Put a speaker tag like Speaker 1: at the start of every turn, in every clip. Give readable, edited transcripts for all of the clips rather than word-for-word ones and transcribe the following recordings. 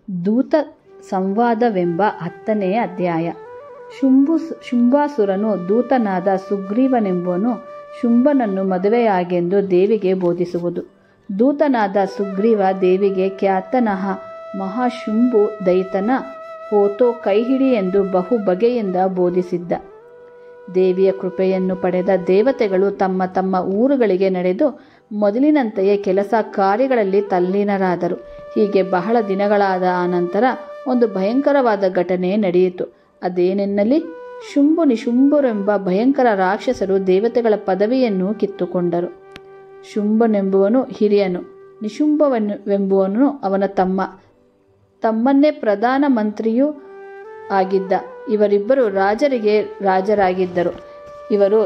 Speaker 1: ದೂತ ಸಂವಾದವೆಂಬ 10ನೇ ಅಧ್ಯಾಯ. ಶುಂಭಾಸುರನು ದೂತನಾದ ಸುಗ್ರೀವನೆಂಬುವನು ಶುಂಭನನ್ನು ಮದುವೆಯಾಗೆಂದು ದೇವಿಗೆ ಬೋಧಿಸುವುದು. ದೂತನಾದ ಸುಗ್ರೀವ ದೇವಿಗೆ ಖ್ಯಾತನಃ ಮಹಾಶುಂಭು ದೈತನ ಹೋತೋ ಕೈಹಿಡಿ ಎಂದು ಬಹು ಬಗೆಯಿಂದ ಬೋಧಿಸಿದ್ದ. ದೇವಿಯ ಕೃಪೆಯನ್ನು ಪಡೆದ ದೇವತೆಗಳು ತಮ್ಮ ತಮ್ಮ ಊರುಗಳಿಗೆ ನಡೆದು ಮೊದಲಿನಂತೆಯೇ ಕೆಲಸ ಕಾರ್ಯಗಳಲ್ಲಿ ತಲ್ಲೀನರಾದರು. ಹೀಗೆ ಬಹಳ ದಿನಗಳಾದ ಅನಂತರ ಒಂದು ಭಯಂಕರವಾದ ಘಟನೆ ನಡೆಯಿತು. ಅದೇನೆನ್ನಲಿ, ಶುಂಭು ನಿಶುಂಭರೆಂಬ ಭಯಂಕರ ರಾಕ್ಷಸರು ದೇವತೆಗಳ ಪದವಿಯನ್ನು ಕಿತ್ತುಕೊಂಡರು. ಶುಂಭನೆಂಬುವನು ಹಿರಿಯನು, ನಿಶುಂಭವೆಂಬುವನು ಅವನ ತಮ್ಮನ್ನೇ ಪ್ರಧಾನ ಮಂತ್ರಿಯೂ ಆಗಿದ್ದ. ಇವರಿಬ್ಬರು ರಾಜರಿಗೆ ರಾಜರಾಗಿದ್ದರು. ಇವರು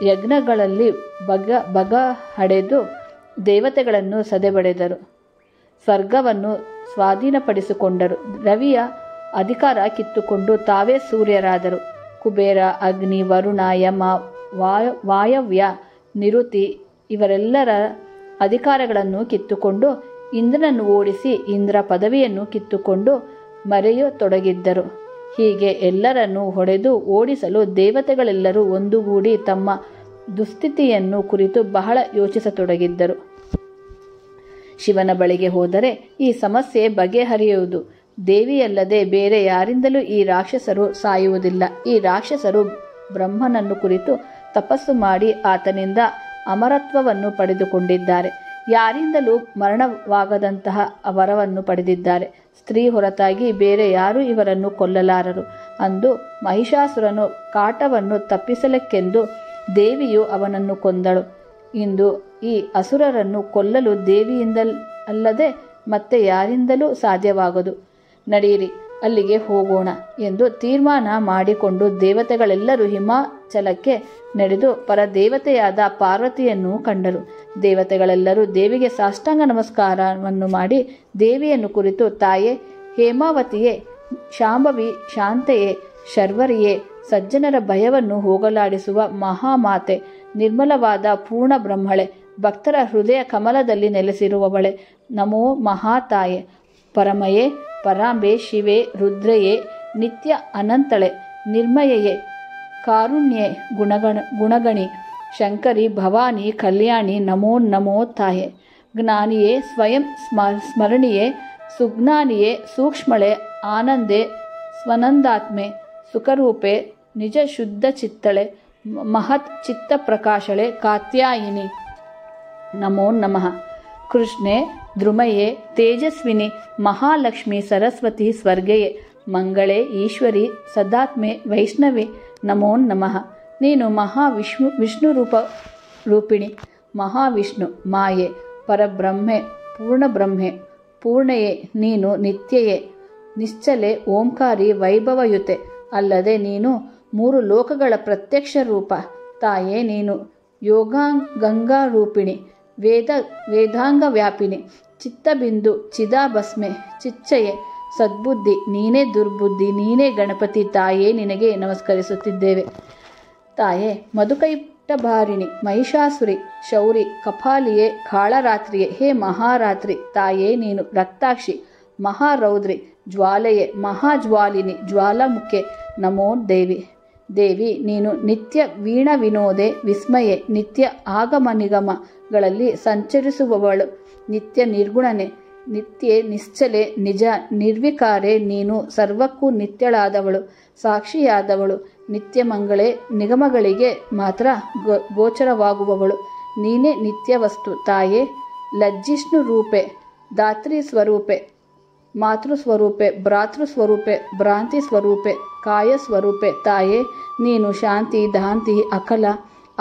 Speaker 1: ಯಜ್ಞಗಳಲ್ಲಿ ಬಗ ಹಡೆದು ದೇವತೆಗಳನ್ನು ಸದೆಬಡೆದರು. ಸ್ವರ್ಗವನ್ನು ಸ್ವಾಧೀನಪಡಿಸಿಕೊಂಡರು. ರವಿಯ ಅಧಿಕಾರ ಕಿತ್ತುಕೊಂಡು ತಾವೇ ಸೂರ್ಯರಾದರು. ಕುಬೇರ, ಅಗ್ನಿ, ವರುಣ, ಯಮ, ವಾಯವ್ಯ, ನಿರುತಿ ಇವರೆಲ್ಲರ ಅಧಿಕಾರಗಳನ್ನು ಕಿತ್ತುಕೊಂಡು ಇಂದ್ರನನ್ನು ಓಡಿಸಿ ಇಂದ್ರ ಪದವಿಯನ್ನು ಕಿತ್ತುಕೊಂಡು ಮರೆಯತೊಡಗಿದ್ದರು. ಹೀಗೆ ಎಲ್ಲರನ್ನೂ ಹೊಡೆದು ಓಡಿಸಲು ದೇವತೆಗಳೆಲ್ಲರೂ ಒಂದುಗೂಡಿ ತಮ್ಮ ದುಸ್ಥಿತಿಯನ್ನು ಕುರಿತು ಬಹಳ ಯೋಚಿಸತೊಡಗಿದ್ದರು. ಶಿವನ ಬಳಿಗೆ ಹೋದರೆ ಈ ಸಮಸ್ಯೆ ಬಗೆಹರಿಯುವುದು. ದೇವಿಯಲ್ಲದೆ ಬೇರೆ ಯಾರಿಂದಲೂ ಈ ರಾಕ್ಷಸರು ಸಾಯುವುದಿಲ್ಲ. ಈ ರಾಕ್ಷಸರು ಬ್ರಹ್ಮನನ್ನು ಕುರಿತು ತಪಸ್ಸು ಮಾಡಿ ಆತನಿಂದ ಅಮರತ್ವವನ್ನು ಪಡೆದುಕೊಂಡಿದ್ದಾರೆ. ಯಾರಿಂದಲೂ ಮರಣವಾಗದಂತಹ ವರವನ್ನು ಪಡೆದಿದ್ದಾರೆ. ಸ್ತ್ರೀ ಹೊರತಾಗಿ ಬೇರೆ ಯಾರೂ ಇವರನ್ನು ಕೊಲ್ಲಲಾರರು. ಅಂದು ಮಹಿಷಾಸುರನು ಕಾಟವನ್ನು ತಪ್ಪಿಸಲಿಕ್ಕೆಂದು ದೇವಿಯು ಅವನನ್ನು ಕೊಂದಳು. ಇಂದು ಈ ಅಸುರರನ್ನು ಕೊಲ್ಲಲು ದೇವಿಯಿಂದಲ್ಲದೆ ಮತ್ತೆ ಯಾರಿಂದಲೂ ಸಾಧ್ಯವಾಗದು. ನಡೆಯಿರಿ, ಅಲ್ಲಿಗೆ ಹೋಗೋಣ ಎಂದು ತೀರ್ಮಾನ ಮಾಡಿಕೊಂಡು ದೇವತೆಗಳೆಲ್ಲರೂ ಹಿಮಾಚಲಕ್ಕೆ ನಡೆದು ಪರದೇವತೆಯಾದ ಪಾರ್ವತಿಯನ್ನು ಕಂಡರು. ದೇವತೆಗಳೆಲ್ಲರೂ ದೇವಿಗೆ ಸಾಷ್ಟಾಂಗ ನಮಸ್ಕಾರವನ್ನು ಮಾಡಿ ದೇವಿಯನ್ನು ಕುರಿತು, ತಾಯೇ ಹೇಮಾವತಿಯೇ, ಶಾಂಭವಿ, ಶಾಂತೆಯೇ, ಶರ್ವರಿಯೇ, ಸಜ್ಜನರ ಭಯವನ್ನು ಹೋಗಲಾಡಿಸುವ ಮಹಾಮಾತೆ, ನಿರ್ಮಲವಾದ ಪೂರ್ಣ ಬ್ರಹ್ಮಳೆ, ಭಕ್ತರ ಹೃದಯ ಕಮಲದಲ್ಲಿ ನೆಲೆಸಿರುವವಳೆ, ನಮೋ ಮಹಾತಾಯೆ, ಪರಮಯೇ, ಪರಾಂಬೆ, ಶಿವೆ, ರುದ್ರೆಯೇ, ನಿತ್ಯ ಅನಂತಳೆ, ನಿರ್ಮಯೆಯೇ, ಕಾರುಣ್ಯೆ, ಗುಣಗಣಿ, ಶಂಕರಿ, ಭವಾನಿ, ಕಲ್ಯಾಣಿ, ನಮೋ ನಮೋ ತಾಯೆ, ಜ್ಞಾನಿಯೇ, ಸ್ವಯಂ ಸ್ಮರಣಿಯೇ, ಸುಜ್ಞಾನಿಯೇ, ಸೂಕ್ಷ್ಮಳೆ, ಆನಂದೆ, ಸ್ವನಂದಾತ್ಮೆ, ಸುಖರೂಪೆ, ನಿಜ ಶುದ್ಧ ಚಿತ್ತಳೆ, ಮಹತ್ ಚಿತ್ತ ಪ್ರಕಾಶಳೆ, ಕಾತ್ಯಾಯಿನಿ, ನಮೋ ನಮಃ. ಕೃಷ್ಣೆ, ಧ್ರುಮಯೇ, ತೇಜಸ್ವಿನಿ, ಮಹಾಲಕ್ಷ್ಮಿ, ಸರಸ್ವತಿ, ಸ್ವರ್ಗೆಯೇ, ಮಂಗಳೇ, ಈಶ್ವರಿ, ಸದಾತ್ಮೆ, ವೈಷ್ಣವಿ, ನಮೋ ನಮಃ. ನೀನು ವಿಷ್ಣು ರೂಪಿಣಿ, ಮಹಾವಿಷ್ಣು, ಮಾಯೆ, ಪರಬ್ರಹ್ಮೆ, ಪೂರ್ಣಬ್ರಹ್ಮೆ, ಪೂರ್ಣಯೇ, ನೀನು ನಿತ್ಯಯೇ, ನಿಶ್ಚಲೆ, ಓಂಕಾರಿ, ವೈಭವಯುತೆ, ಅಲ್ಲದೆ ನೀನು 3 ಲೋಕಗಳ ಪ್ರತ್ಯಕ್ಷ ರೂಪ. ತಾಯೇ, ನೀನು ಗಂಗಾರೂಪಿಣಿ, ವೇದಾಂಗ ವ್ಯಾಪಿನಿ, ಚಿತ್ತಬಿಂದು, ಚಿದಾಭಸ್ಮೆ, ಚಿಚ್ಚಯೆ, ಸದ್ಬುದ್ಧಿ, ನೀನೇ ದುರ್ಬುದ್ಧಿ, ನೀನೇ ಗಣಪತಿ. ತಾಯೇ, ನಿನಗೆ ನಮಸ್ಕರಿಸುತ್ತಿದ್ದೇವೆ. ತಾಯೇ, ಮಧುಕೈಟಭಾರಿಣಿ, ಮಹಿಷಾಸುರಿ, ಶೌರಿ, ಕಪಾಲಿಯೇ, ಕಾಳರಾತ್ರಿಯೇ, ಹೇ ಮಹಾರಾತ್ರಿ. ತಾಯೇ, ನೀನು ರಕ್ತಾಕ್ಷಿ, ಮಹಾರೌದ್ರಿ, ಜ್ವಾಲೆಯೇ, ಮಹಾಜ್ವಾಲಿನಿ, ಜ್ವಾಲಾಮುಖೆ, ನಮೋ ದೇವಿ. ದೇವಿ, ನೀನು ನಿತ್ಯ ವೀಣ ವಿನೋದೆ, ವಿಸ್ಮಯೆ, ನಿತ್ಯ ಆಗಮ ನಿಗಮಗಳಲ್ಲಿ ಸಂಚರಿಸುವವಳು, ನಿತ್ಯ ನಿರ್ಗುಣನೆ, ನಿತ್ಯೆ, ನಿಶ್ಚಲೆ, ನಿಜ ನಿರ್ವಿಕಾರೆ, ನೀನು ಸರ್ವಕ್ಕೂ ನಿತ್ಯಳಾದವಳು, ಸಾಕ್ಷಿಯಾದವಳು, ನಿತ್ಯ ಮಂಗಳೇ, ನಿಗಮಗಳಿಗೆ ಮಾತ್ರ ಗೋಚರವಾಗುವವಳು, ನೀನೇ ನಿತ್ಯ ವಸ್ತು. ತಾಯೇ, ಲಜ್ಜಿಷ್ಣು ರೂಪೆ, ದಾತ್ರಿ ಸ್ವರೂಪೆ, ಮಾತೃಸ್ವರೂಪೆ, ಭ್ರಾತೃಸ್ವರೂಪೆ, ಭ್ರಾಂತಿ ಸ್ವರೂಪೆ, ಕಾಯ ಸ್ವರೂಪೆ. ತಾಯೇ, ನೀನು ಶಾಂತಿ, ದಾಂತಿ, ಅಕಲ,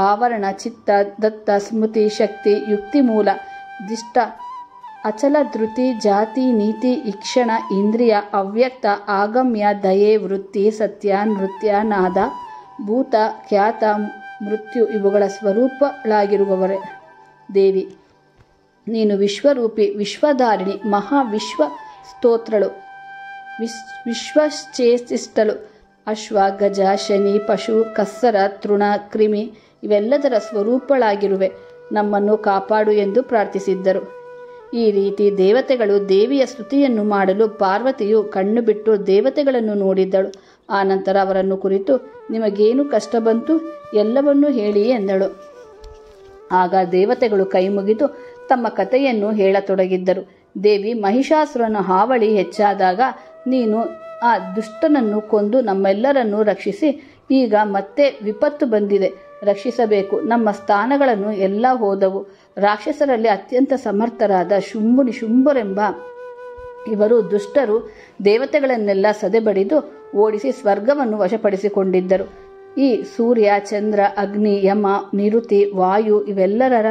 Speaker 1: ಆವರಣ, ಚಿತ್ತ, ದತ್ತ, ಸ್ಮೃತಿ, ಶಕ್ತಿ, ಯುಕ್ತಿ ಮೂಲ, ದಿಷ್ಟ, ಅಚಲ, ಧೃತಿ, ಜಾತಿ, ನೀತಿ, ಈಕ್ಷಣ, ಇಂದ್ರಿಯ, ಅವ್ಯಕ್ತ, ಆಗಮ್ಯ, ದಯೆ, ವೃತ್ತಿ, ಸತ್ಯ, ನೃತ್ಯ, ನಾದ, ಭೂತ, ಖ್ಯಾತ, ಮೃತ್ಯು ಇವುಗಳ ಸ್ವರೂಪಳಾಗಿರುವವರೇ. ದೇವಿ, ನೀನು ವಿಶ್ವರೂಪಿ, ವಿಶ್ವಧಾರಿಣಿ, ಮಹಾವಿಶ್ವ ಸ್ತೋತ್ರಳು, ವಿಶ್ವಚೇಷ್ಟಿಷ್ಟಳು, ಅಶ್ವ, ಗಜ, ಶನಿ, ಪಶು, ಕಸ್ಸರ, ತೃಣ, ಕ್ರಿಮಿ ಇವೆಲ್ಲದರ ಸ್ವರೂಪಳಾಗಿರುವೆ. ನಮ್ಮನ್ನು ಕಾಪಾಡು ಎಂದು ಪ್ರಾರ್ಥಿಸಿದ್ದರು. ಈ ರೀತಿ ದೇವತೆಗಳು ದೇವಿಯ ಸ್ತುತಿಯನ್ನು ಮಾಡಲು ಪಾರ್ವತಿಯು ಕಣ್ಣು ಬಿಟ್ಟು ದೇವತೆಗಳನ್ನು ನೋಡಿದ್ದಳು. ಆನಂತರ ಅವರನ್ನು ಕುರಿತು, ನಿಮಗೇನು ಕಷ್ಟ ಬಂತು, ಎಲ್ಲವನ್ನೂ ಹೇಳಿ ಎಂದಳು. ಆಗ ದೇವತೆಗಳು ಕೈಮುಗಿದು ತಮ್ಮ ಕಥೆಯನ್ನು ಹೇಳತೊಡಗಿದ್ದರು. ದೇವಿ, ಮಹಿಷಾಸುರನ ಹಾವಳಿ ಹೆಚ್ಚಾದಾಗ ನೀನು ಆ ದುಷ್ಟನನ್ನು ಕೊಂದು ನಮ್ಮೆಲ್ಲರನ್ನು ರಕ್ಷಿಸಿ, ಈಗ ಮತ್ತೆ ವಿಪತ್ತು ಬಂದಿದೆ, ರಕ್ಷಿಸಬೇಕು. ನಮ್ಮ ಸ್ಥಾನಗಳನ್ನು ಎಲ್ಲ ಹೋದವು. ರಾಕ್ಷಸರಲ್ಲಿ ಅತ್ಯಂತ ಸಮರ್ಥರಾದ ಶುಂಭರೆಂಬ ಇವರು ದುಷ್ಟರು ದೇವತೆಗಳನ್ನೆಲ್ಲ ಸದೆಬಡಿದು ಓಡಿಸಿ ಸ್ವರ್ಗವನ್ನು ವಶಪಡಿಸಿಕೊಂಡಿದ್ದರು. ಈ ಸೂರ್ಯ, ಚಂದ್ರ, ಅಗ್ನಿ, ಯಮ, ನಿರುತಿ, ವಾಯು ಇವೆಲ್ಲರ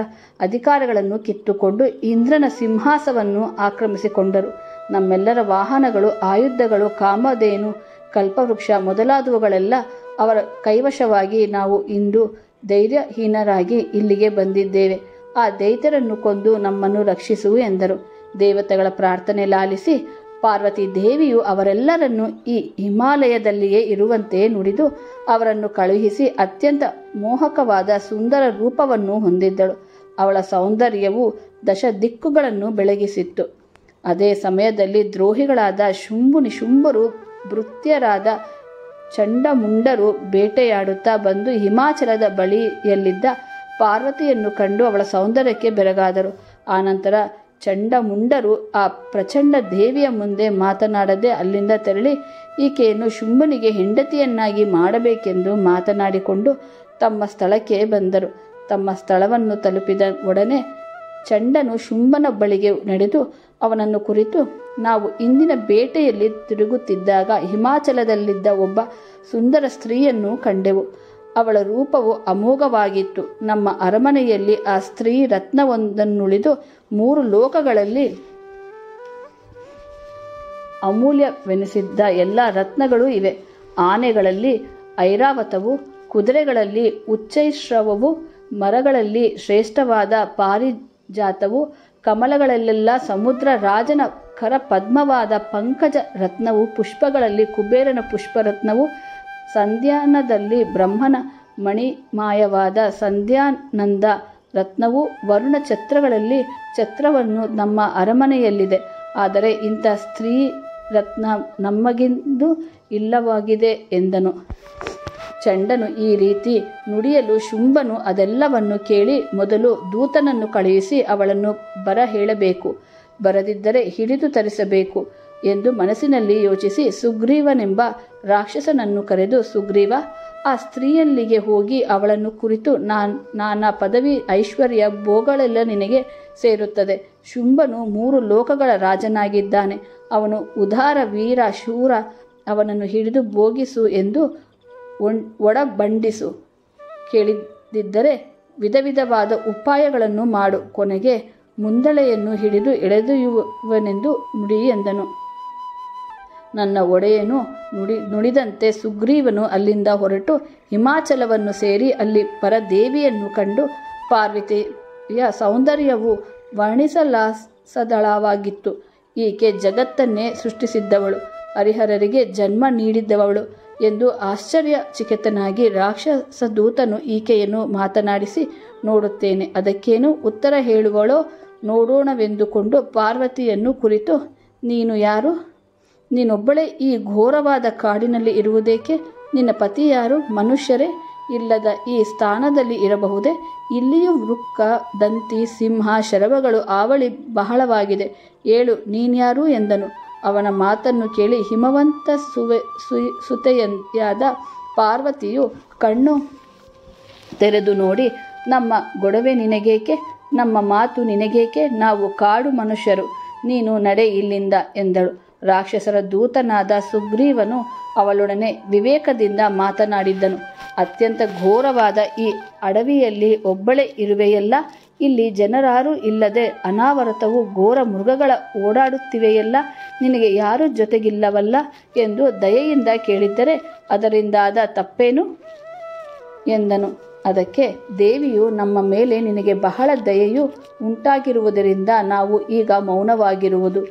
Speaker 1: ಅಧಿಕಾರಗಳನ್ನು ಕಿತ್ತುಕೊಂಡು ಇಂದ್ರನ ಸಿಂಹಾಸವನ್ನು ಆಕ್ರಮಿಸಿಕೊಂಡರು. ನಮ್ಮೆಲ್ಲರ ವಾಹನಗಳು, ಆಯುಧಗಳು, ಕಾಮಧೇನು, ಕಲ್ಪವೃಕ್ಷ ಮೊದಲಾದವುಗಳೆಲ್ಲ ಅವರ ಕೈವಶವಾಗಿ ನಾವು ಇಂದು ಧೈರ್ಯಹೀನರಾಗಿ ಇಲ್ಲಿಗೆ ಬಂದಿದ್ದೇವೆ. ಆ ದೈತ್ಯರನ್ನು ಕೊಂದು ನಮ್ಮನ್ನು ರಕ್ಷಿಸು ಎಂದರು. ದೇವತೆಗಳ ಪ್ರಾರ್ಥನೆ ಲಾಲಿಸಿ ಪಾರ್ವತಿ ದೇವಿಯು ಅವರೆಲ್ಲರನ್ನು ಈ ಹಿಮಾಲಯದಲ್ಲಿಯೇ ಇರುವಂತೆ ನುಡಿದು ಅವರನ್ನು ಕಳುಹಿಸಿ ಅತ್ಯಂತ ಮೋಹಕವಾದ ಸುಂದರ ರೂಪವನ್ನು ಹೊಂದಿದ್ದಳು. ಅವಳ ಸೌಂದರ್ಯವು ದಶ ದಿಕ್ಕುಗಳನ್ನು ಬೆಳಗಿಸಿತ್ತು. ಅದೇ ಸಮಯದಲ್ಲಿ ದ್ರೋಹಿಗಳಾದ ಶುಂಭರು, ಭೃತ್ಯರಾದ ಚಂಡಮುಂಡರು ಬೇಟೆಯಾಡುತ್ತಾ ಬಂದು ಹಿಮಾಚಲದ ಬಳಿಯಲ್ಲಿದ್ದ ಪಾರ್ವತಿಯನ್ನು ಕಂಡು ಅವಳ ಸೌಂದರ್ಯಕ್ಕೆ ಬೆರಗಾದರು. ಆನಂತರ ಚಂಡಮುಂಡರು ಆ ಪ್ರಚಂಡ ದೇವಿಯ ಮುಂದೆ ಮಾತನಾಡದೆ ಅಲ್ಲಿಂದ ತೆರಳಿ ಈಕೆಯನ್ನು ಶುಂಭನಿಗೆ ಹೆಂಡತಿಯನ್ನಾಗಿ ಮಾಡಬೇಕೆಂದು ಮಾತನಾಡಿಕೊಂಡು ತಮ್ಮ ಸ್ಥಳಕ್ಕೆ ಬಂದರು. ತಮ್ಮ ಸ್ಥಳವನ್ನು ತಲುಪಿದ ಒಡನೆ ಚಂಡನು ಶುಂಭನ ಬಳಿಗೆ ನಡೆದು ಅವನನ್ನು ಕುರಿತು, ನಾವು ಇಂದಿನ ಬೇಟೆಯಲ್ಲಿ ತಿರುಗುತ್ತಿದ್ದಾಗ ಹಿಮಾಚಲದಲ್ಲಿದ್ದ ಒಬ್ಬ ಸುಂದರ ಸ್ತ್ರೀಯನ್ನು ಕಂಡೆವು. ಅವಳ ರೂಪವು ಅಮೋಘವಾಗಿತ್ತು. ನಮ್ಮ ಅರಮನೆಯಲ್ಲಿ ಆ ಸ್ತ್ರೀ ರತ್ನವೊಂದನ್ನುಳಿದು 3 ಲೋಕಗಳಲ್ಲಿ ಅಮೂಲ್ಯವೆನಿಸಿದ್ದ ಎಲ್ಲ ರತ್ನಗಳೂ ಇವೆ. ಆನೆಗಳಲ್ಲಿ ಐರಾವತವು, ಕುದುರೆಗಳಲ್ಲಿ ಉಚ್ಚೈಶ್ರವವು, ಮರಗಳಲ್ಲಿ ಶ್ರೇಷ್ಠವಾದ ಪಾರಿಜಾತವು, ಕಮಲಗಳಲ್ಲೆಲ್ಲ ಸಮುದ್ರ ರಾಜನ ಕರ ಪದ್ಮವಾದ ಪಂಕಜ ರತ್ನವು, ಪುಷ್ಪಗಳಲ್ಲಿ ಕುಬೇರನ ಪುಷ್ಪರತ್ನವು, ಸಂಧ್ಯಾನದಲ್ಲಿ ಬ್ರಹ್ಮನ ಮಣಿಮಾಯವಾದ ಸಂಧ್ಯಾನಂದ ರತ್ನವು, ವರುಣ ಛತ್ರಗಳಲ್ಲಿ ಛತ್ರವನ್ನು ನಮ್ಮ ಅರಮನೆಯಲ್ಲಿದೆ. ಆದರೆ ಇಂಥ ಸ್ತ್ರೀ ರತ್ನ ನಮಗಿಂದು ಇಲ್ಲವಾಗಿದೆ ಎಂದನು. ಚಂಡನು ಈ ರೀತಿ ನುಡಿಯಲು ಶುಂಭನು ಅದೆಲ್ಲವನ್ನು ಕೇಳಿ ಮೊದಲು ದೂತನನ್ನು ಕಳುಹಿಸಿ ಅವಳನ್ನು ಬರ ಹೇಳಬೇಕು, ಬರದಿದ್ದರೆ ಹಿಡಿದು ತರಿಸಬೇಕು ಎಂದು ಮನಸ್ಸಿನಲ್ಲಿ ಯೋಚಿಸಿ ಸುಗ್ರೀವನೆಂಬ ರಾಕ್ಷಸನನ್ನು ಕರೆದು, ಸುಗ್ರೀವ, ಆ ಸ್ತ್ರೀಯಲ್ಲಿಗೆ ಹೋಗಿ ಅವಳನ್ನು ಕುರಿತು ನಾನಾ ಪದವಿ ಐಶ್ವರ್ಯ ಭೋಗಗಳೆಲ್ಲ ನಿನಗೆ ಸೇರುತ್ತದೆ. ಶುಂಭನು 3 ಲೋಕಗಳ ರಾಜನಾಗಿದ್ದಾನೆ. ಅವನು ಉದಾರ ವೀರ ಶೂರ. ಅವನನ್ನು ಹಿಡಿದು ಭೋಗಿಸು ಎಂದು ಒಡಬಂಡಿಸು. ಕೇಳಿದ್ದರೆ ವಿಧವಾದ ಉಪಾಯಗಳನ್ನು ಮಾಡು. ಕೊನೆಗೆ ಮುಂದಳೆಯನ್ನು ಹಿಡಿದು ಎಳೆದೊಯ್ಯುವನೆಂದು ನುಡಿ ಎಂದನು. ನನ್ನ ಒಡೆಯನು ನುಡಿದಂತೆ ಸುಗ್ರೀವನು ಅಲ್ಲಿಂದ ಹೊರಟು ಹಿಮಾಚಲವನ್ನು ಸೇರಿ ಅಲ್ಲಿ ಪರದೇವಿಯನ್ನು ಕಂಡು, ಪಾರ್ವತಿಯ ಸೌಂದರ್ಯವು ವರ್ಣಿಸಲಾಸದಳವಾಗಿತ್ತು. ಈಕೆ ಜಗತ್ತನ್ನೇ ಸೃಷ್ಟಿಸಿದ್ದವಳು, ಹರಿಹರರಿಗೆ ಜನ್ಮ ನೀಡಿದ್ದವಳು ಎಂದು ಆಶ್ಚರ್ಯಚಕಿತನಾಗಿ ರಾಕ್ಷಸದೂತನು ಈಕೆಯನ್ನು ಮಾತನಾಡಿಸಿ, ನೋಡುತ್ತೇನೆ, ಅದಕ್ಕೇನು ಉತ್ತರ ಹೇಳುವಳೋ ನೋಡೋಣವೆಂದುಕೊಂಡು ಪಾರ್ವತಿಯನ್ನು ಕುರಿತು, ನೀನು ಯಾರು? ನೀನೊಬ್ಬಳೇ ಈ ಘೋರವಾದ ಕಾಡಿನಲ್ಲಿ ಇರುವುದೇಕೆ? ನಿನ್ನ ಪತಿ ಯಾರು? ಮನುಷ್ಯರೇ ಇಲ್ಲದ ಈ ಸ್ಥಾನದಲ್ಲಿ ಇರಬಹುದೇ? ಇಲ್ಲಿಯೂ ವೃಕ್ಕ, ದಂತಿ, ಸಿಂಹ, ಶರವಗಳು ಆವಳಿ ಬಹಳವಾಗಿದೆ. ಏಳು, ನೀನ್ಯಾರು ಎಂದನು. ಅವನ ಮಾತನ್ನು ಕೇಳಿ ಹಿಮವಂತ ಸುತೆಯಾದ ಪಾರ್ವತಿಯು ಕಣ್ಣು ತೆರೆದು ನೋಡಿ, ನಮ್ಮ ಗೊಡವೆ ನಿನಗೇಕೆ? ನಮ್ಮ ಮಾತು ನಿನಗೇಕೆ? ನಾವು ಕಾಡು ಮನುಷ್ಯರು, ನೀನು ನಡೆ ಇಲ್ಲಿಂದ ಎಂದಳು. ರಾಕ್ಷಸರ ದೂತನಾದ ಸುಗ್ರೀವನು ಅವಳೊಡನೆ ವಿವೇಕದಿಂದ ಮಾತನಾಡಿದ್ದನು. ಅತ್ಯಂತ ಘೋರವಾದ ಈ ಅಡವಿಯಲ್ಲಿ ಒಬ್ಬಳೇ ಇರುವೆಯಲ್ಲ? ಇಲ್ಲಿ ಜನರಾರೂ ಇಲ್ಲದೆ ಅನಾವರತವು ಘೋರ ಮೃಗಗಳ ಓಡಾಡುತ್ತಿವೆಯಲ್ಲ? ನಿನಗೆ ಯಾರೂ ಜೊತೆಗಿಲ್ಲವಲ್ಲ ಎಂದು ದಯೆಯಿಂದ ಕೇಳಿದ್ದರೆ ಅದರಿಂದಾದ ತಪ್ಪೇನು ಎಂದನು. ಅದಕ್ಕೆ ದೇವಿಯು, ನಮ್ಮ ಮೇಲೆ ನಿನಗೆ ಬಹಳ ದಯೆಯು ಉಂಟಾಗಿರುವುದರಿಂದ ನಾವು ಈಗ ಮೌನವಾಗಿರುವುದು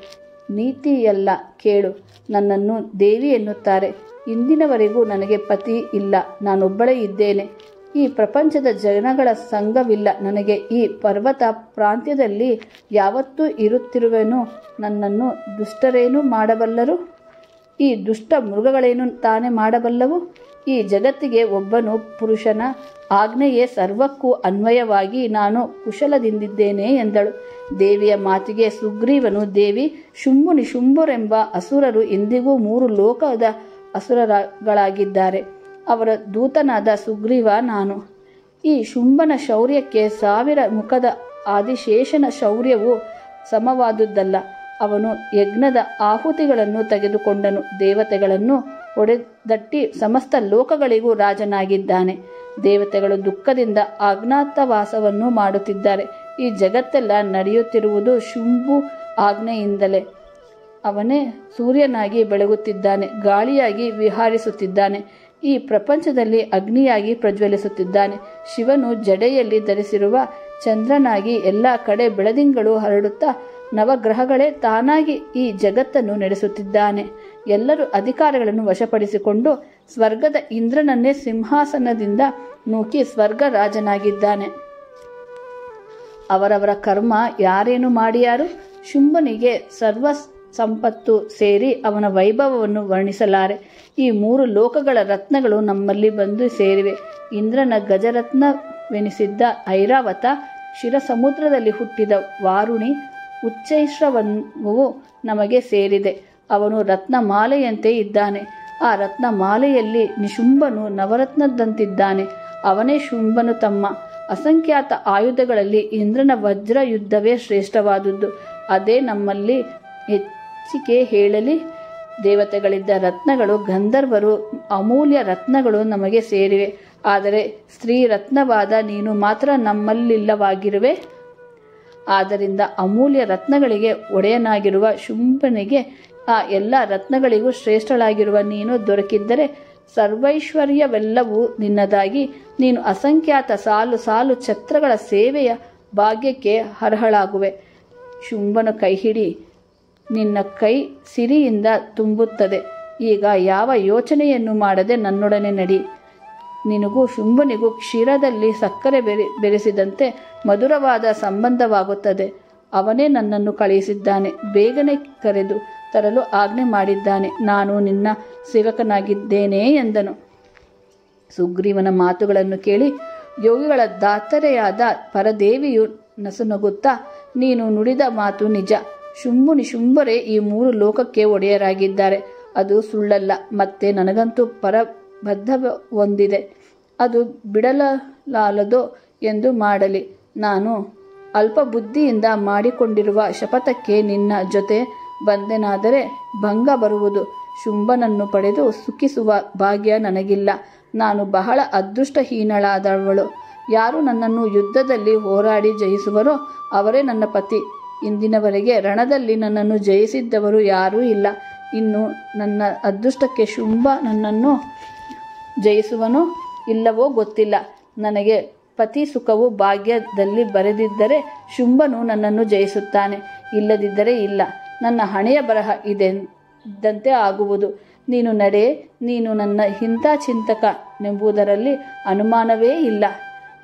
Speaker 1: ನೀತಿಯಲ್ಲ. ಕೇಳು, ನನ್ನನ್ನು ದೇವಿ ಎನ್ನುತ್ತಾರೆ. ಇಂದಿನವರೆಗೂ ನನಗೆ ಪತಿ ಇಲ್ಲ, ನಾನೊಬ್ಬಳೇ ಇದ್ದೇನೆ. ಈ ಪ್ರಪಂಚದ ಜನಗಳ ಸಂಘವಿಲ್ಲ ನನಗೆ. ಈ ಪರ್ವತ ಪ್ರಾಂತ್ಯದಲ್ಲಿ ಯಾವತ್ತೂ ಇರುತ್ತಿರುವೆನು. ನನ್ನನ್ನು ದುಷ್ಟರೇನು ಮಾಡಬಲ್ಲರು? ಈ ದುಷ್ಟ ಮೃಗಗಳೇನು ತಾನೇ ಮಾಡಬಲ್ಲವು? ಈ ಜಗತ್ತಿಗೆ ಒಬ್ಬನು ಪುರುಷನ ಆಜ್ಞೆಯೇ ಸರ್ವಕ್ಕೂ ಅನ್ವಯವಾಗಿ ನಾನು ಕುಶಲದಿಂದಿದ್ದೇನೆ ಎಂದಳು. ದೇವಿಯ ಮಾತಿಗೆ ಸುಗ್ರೀವನು, ದೇವಿ, ಶುಂಭು ನಿಶುಂಭರೆಂಬ ಅಸುರರು ಇಂದಿಗೂ 3 ಲೋಕದ ಅಸುರಗಳಾಗಿದ್ದಾರೆ. ಅವರ ದೂತನಾದ ಸುಗ್ರೀವ ನಾನು. ಈ ಶುಂಭನ ಶೌರ್ಯಕ್ಕೆ 1000 ಮುಖದ ಆದಿಶೇಷನ ಶೌರ್ಯವು ಸಮವಾದುದಲ್ಲ. ಅವನು ಯಜ್ಞದ ಆಹುತಿಗಳನ್ನು ತೆಗೆದುಕೊಂಡನು, ದೇವತೆಗಳನ್ನು ಒಡೆದಟ್ಟಿ ಸಮಸ್ತ ಲೋಕಗಳಿಗೂ ರಾಜನಾಗಿದ್ದಾನೆ. ದೇವತೆಗಳು ದುಃಖದಿಂದ ಅಜ್ಞಾತವಾಸವನ್ನು ಮಾಡುತ್ತಿದ್ದಾರೆ. ಈ ಜಗತ್ತೆಲ್ಲ ನಡೆಯುತ್ತಿರುವುದು ಶುಂಭು ಆಜ್ಞೆಯಿಂದಲೇ. ಅವನೇ ಸೂರ್ಯನಾಗಿ ಬೆಳಗುತ್ತಿದ್ದಾನೆ, ಗಾಳಿಯಾಗಿ ವಿಹಾರಿಸುತ್ತಿದ್ದಾನೆ, ಈ ಪ್ರಪಂಚದಲ್ಲಿ ಅಗ್ನಿಯಾಗಿ ಪ್ರಜ್ವಲಿಸುತ್ತಿದ್ದಾನೆ. ಶಿವನು ಜಡೆಯಲ್ಲಿ ಧರಿಸಿರುವ ಚಂದ್ರನಾಗಿ ಎಲ್ಲ ಕಡೆ ಬೆಳದಿಂಗಳು ಹರಡುತ್ತಾ ನವಗ್ರಹಗಳೇ ತಾನಾಗಿ ಈ ಜಗತ್ತನ್ನು ನಡೆಸುತ್ತಿದ್ದಾನೆ. ಎಲ್ಲರೂ ಅಧಿಕಾರಗಳನ್ನು ವಶಪಡಿಸಿಕೊಂಡು ಸ್ವರ್ಗದ ಇಂದ್ರನನ್ನೇ ಸಿಂಹಾಸನದಿಂದ ನೂಕಿ ಸ್ವರ್ಗ ರಾಜನಾಗಿದ್ದಾನೆ. ಅವರವರ ಕರ್ಮ ಯಾರೇನು ಮಾಡಿಯಾರು? ಶುಂಭನಿಗೆ ಸರ್ವ ಸಂಪತ್ತು ಸೇರಿ ಅವನ ವೈಭವವನ್ನು ವರ್ಣಿಸಲಾರೆ. ಈ 3 ಲೋಕಗಳ ರತ್ನಗಳು ನಮ್ಮಲ್ಲಿ ಬಂದು ಸೇರಿವೆ. ಇಂದ್ರನ ಗಜರತ್ನವೆನಿಸಿದ್ದ ಐರಾವತ, ಕ್ಷೀರಸಮುದ್ರದಲ್ಲಿ ಹುಟ್ಟಿದ ವಾರುಣಿ, ಉಚ್ಚೈಶ್ರವವು ನಮಗೆ ಸೇರಿದೆ. ಅವನು ರತ್ನಮಾಲೆಯಂತೆ ಇದ್ದಾನೆ. ಆ ರತ್ನಮಾಲೆಯಲ್ಲಿ ನಿಶುಂಭನು ನವರತ್ನದಂತಿದ್ದಾನೆ. ಅವನೇ ಶುಂಭನು ತಮ್ಮ. ಅಸಂಖ್ಯಾತ ಆಯುಧಗಳಲ್ಲಿ ಇಂದ್ರನ ವಜ್ರ ಯುದ್ಧವೇ ಶ್ರೇಷ್ಠವಾದುದು. ಅದೇ ನಮ್ಮಲ್ಲಿ ಹೆಚ್ಚಿಗೆ ಹೇಳಲಿ. ದೇವತೆಗಳಿದ್ದ ರತ್ನಗಳು, ಗಂಧರ್ವರು ಅಮೂಲ್ಯ ರತ್ನಗಳು ನಮಗೆ ಸೇರಿವೆ. ಆದರೆ ಸ್ತ್ರೀ ರತ್ನವಾದ ನೀನು ಮಾತ್ರ ನಮ್ಮಲ್ಲಿಲ್ಲವಾಗಿರುವೆ. ಆದ್ದರಿಂದ ಅಮೂಲ್ಯ ರತ್ನಗಳಿಗೆ ಒಡೆಯನಾಗಿರುವ ಶುಂಭನಿಗೆ ಆ ಎಲ್ಲ ರತ್ನಗಳಿಗೂ ಶ್ರೇಷ್ಠಳಾಗಿರುವ ನೀನು ದೊರಕಿದ್ದರೆ ಸರ್ವೈಶ್ವರ್ಯವೆಲ್ಲವೂ ನಿನ್ನದಾಗಿ ನೀನು ಅಸಂಖ್ಯಾತ ಸಾಲು ಸಾಲು ಛತ್ರಗಳ ಸೇವೆಯ ಭಾಗ್ಯಕ್ಕೆ ಅರ್ಹಳಾಗುವೆ. ಶುಂಭನ ಕೈಹಿಡಿ, ನಿನ್ನ ಕೈ ಸಿರಿಯಿಂದ ತುಂಬುತ್ತದೆ. ಈಗ ಯಾವ ಯೋಚನೆಯನ್ನು ಮಾಡದೆ ನನ್ನೊಡನೆ ನಡಿ. ನಿನಗೂ ಶುಂಭನಿಗೂ ಕ್ಷೀರದಲ್ಲಿ ಸಕ್ಕರೆ ಬೆರೆಸಿದಂತೆ ಮಧುರವಾದ ಸಂಬಂಧವಾಗುತ್ತದೆ. ಅವನೇ ನನ್ನನ್ನು ಕಳುಹಿಸಿದ್ದಾನೆ, ಬೇಗನೆ ಕರೆದು ತರಲು ಆಜ್ಞೆ ಮಾಡಿದ್ದಾನೆ. ನಾನು ನಿನ್ನ ಸೇವಕನಾಗಿದ್ದೇನೆ ಎಂದನು. ಸುಗ್ರೀವನ ಮಾತುಗಳನ್ನು ಕೇಳಿ ಯೋಗಿಗಳ ದಾತರೆಯಾದ ಪರದೇವಿಯು ನಸುನಗುತ್ತಾ, ನೀನು ನುಡಿದ ಮಾತು ನಿಜ. ಶುಂಭು ನಿಶುಂಭರೇ ಈ 3 ಲೋಕಕ್ಕೆ ಒಡೆಯರಾಗಿದ್ದಾರೆ. ಅದು ಸುಳ್ಳಲ್ಲ. ಮತ್ತೆ ನನಗಂತೂ ಪರಬದ್ಧವೊಂದಿದೆ, ಅದು ಬಿಡಲಾಲದೋ ಎಂದು ಮಾಡಲಿ. ನಾನು ಅಲ್ಪ ಬುದ್ಧಿಯಿಂದ ಮಾಡಿಕೊಂಡಿರುವ ಶಪಥಕ್ಕೆ ನಿನ್ನ ಜೊತೆ ಬಂದೆನಾದರೆ ಭಂಗ ಬರುವುದು. ಶುಂಭನನ್ನು ಪಡೆದು ಸುಖಿಸುವ ಭಾಗ್ಯ ನನಗಿಲ್ಲ. ನಾನು ಬಹಳ ಅದೃಷ್ಟಹೀನಳಾದವಳು. ಯಾರು ನನ್ನನ್ನು ಯುದ್ಧದಲ್ಲಿ ಹೋರಾಡಿ ಜಯಿಸುವರೋ ಅವರೇ ನನ್ನ ಪತಿ. ಇಂದಿನವರೆಗೆ ರಣದಲ್ಲಿ ನನ್ನನ್ನು ಜಯಿಸಿದ್ದವರು ಯಾರೂ ಇಲ್ಲ. ಇನ್ನು ನನ್ನ ಅದೃಷ್ಟಕ್ಕೆ ಶುಂಭ ನನ್ನನ್ನು ಜಯಿಸುವನೋ ಇಲ್ಲವೋ ಗೊತ್ತಿಲ್ಲ. ನನಗೆ ಪತಿ ಸುಖವು ಭಾಗ್ಯದಲ್ಲಿ ಬರೆದಿದ್ದರೆ ಶುಂಭನು ನನ್ನನ್ನು ಜಯಿಸುತ್ತಾನೆ, ಇಲ್ಲದಿದ್ದರೆ ಇಲ್ಲ. ನನ್ನ ಹಣೆಯ ಬರಹ ಇದ್ದಂತೆ ಆಗುವುದು. ನೀನು ನಡೆ, ನೀನು ನನ್ನ ಹಿತಚಿಂತಕನೆಂಬುದರಲ್ಲಿ ಅನುಮಾನವೇ ಇಲ್ಲ.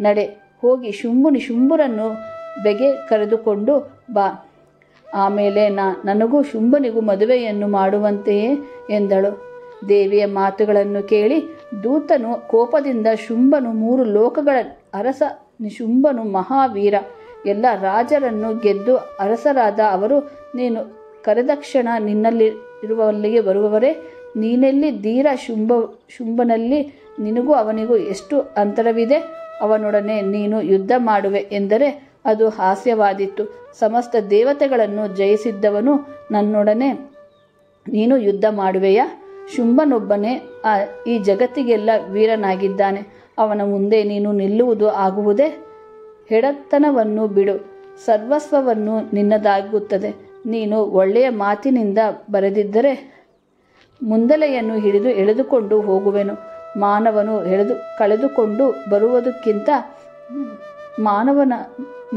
Speaker 1: ನಡೆ, ಹೋಗಿ ಶುಂಭು ನಿಶುಂಭರನ್ನು ಬೆಗೆ ಕರೆದುಕೊಂಡು ಬಾ. ಆಮೇಲೆ ನನಗೂ ಶುಂಭನಿಗೂ ಮದುವೆಯನ್ನು ಮಾಡುವಂತೆಯೇ ಎಂದಳು. ದೇವಿಯ ಮಾತುಗಳನ್ನು ಕೇಳಿ ದೂತನು ಕೋಪದಿಂದ, ಶುಂಭನು 3 ಲೋಕಗಳ ಅರಸ, ನಿಶುಂಭನು ಮಹಾವೀರ, ಎಲ್ಲ ರಾಜರನ್ನು ಗೆದ್ದು ಅರಸರಾದ ಅವರು. ನೀನು ಕರೆದಕ್ಷಣ ನಿನ್ನಲ್ಲಿರುವಲ್ಲಿಗೆ ಬರುವವರೇ. ನೀನೆಲ್ಲಿ ಧೀರ? ಶುಂಭನಲ್ಲಿ ನಿನಗೂ ಅವನಿಗೂ ಎಷ್ಟು ಅಂತರವಿದೆ? ಅವನೊಡನೆ ನೀನು ಯುದ್ಧ ಮಾಡುವೆ ಎಂದರೆ ಅದು ಹಾಸ್ಯವಾದೀತು. ಸಮಸ್ತ ದೇವತೆಗಳನ್ನು ಜಯಿಸಿದ್ದವನು ನನ್ನೊಡನೆ ನೀನು ಯುದ್ಧ ಮಾಡುವೆಯಾ? ಶುಂಭನೊಬ್ಬನೇ ಈ ಜಗತ್ತಿಗೆಲ್ಲ ವೀರನಾಗಿದ್ದಾನೆ. ಅವನ ಮುಂದೆ ನೀನು ನಿಲ್ಲುವುದು ಆಗುವುದೇ? ಹೆಡತನವನ್ನು ಬಿಡು, ಸರ್ವಸ್ವವನ್ನು ನಿನ್ನದಾಗುತ್ತದೆ. ನೀನು ಒಳ್ಳೆಯ ಮಾತಿನಿಂದ ಬರೆದಿದ್ದರೆ ಮುಂದಲೆಯನ್ನು ಹಿಡಿದು ಎಳೆದುಕೊಂಡು ಹೋಗುವೆನು. ಮಾನವನು ಕಳೆದುಕೊಂಡು ಬರುವುದಕ್ಕಿಂತ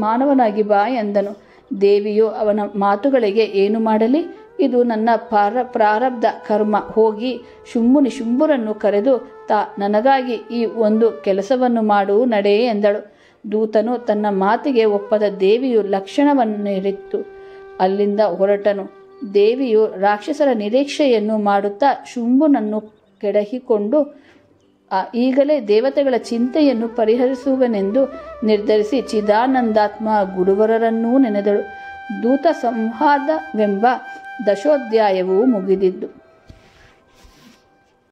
Speaker 1: ಮಾನವನಾಗಿ ಬಾ ಎಂದನು. ದೇವಿಯು ಅವನ ಮಾತುಗಳಿಗೆ ಏನು ಮಾಡಲಿ? ಇದು ನನ್ನ ಪ್ರಾರಬ್ಧ ಕರ್ಮ. ಹೋಗಿ ಶುಂಭು ನಿಶುಂಭರನ್ನು ಕರೆದು ನನಗಾಗಿ ಈ ಒಂದು ಕೆಲಸವನ್ನು ಮಾಡು ನಡೆ ಎಂದಳು. ದೂತನು ತನ್ನ ಮಾತಿಗೆ ಒಪ್ಪದ ದೇವಿಯು ಲಕ್ಷಣವನ್ನಿರಿತ್ತು. ಅಲ್ಲಿಂದ ಹೊರಟನು. ದೇವಿಯು ರಾಕ್ಷಸರ ನಿರೀಕ್ಷೆಯನ್ನು ಮಾಡುತ್ತಾ ಶುಂಭನನ್ನು ಕೆಡಹಿಕೊಂಡು ಈಗಲೇ ದೇವತೆಗಳ ಚಿಂತೆಯನ್ನು ಪರಿಹರಿಸುವನೆಂದು ನಿರ್ಧರಿಸಿ ಚಿದಾನಂದಾತ್ಮ ಗುರುವರರನ್ನೂ ನೆನೆದಳು. ದೂತ ಸಂವಾದವೆಂಬ ದಶೋಧ್ಯಾಯವು ಮುಗಿದಿದ್ದು.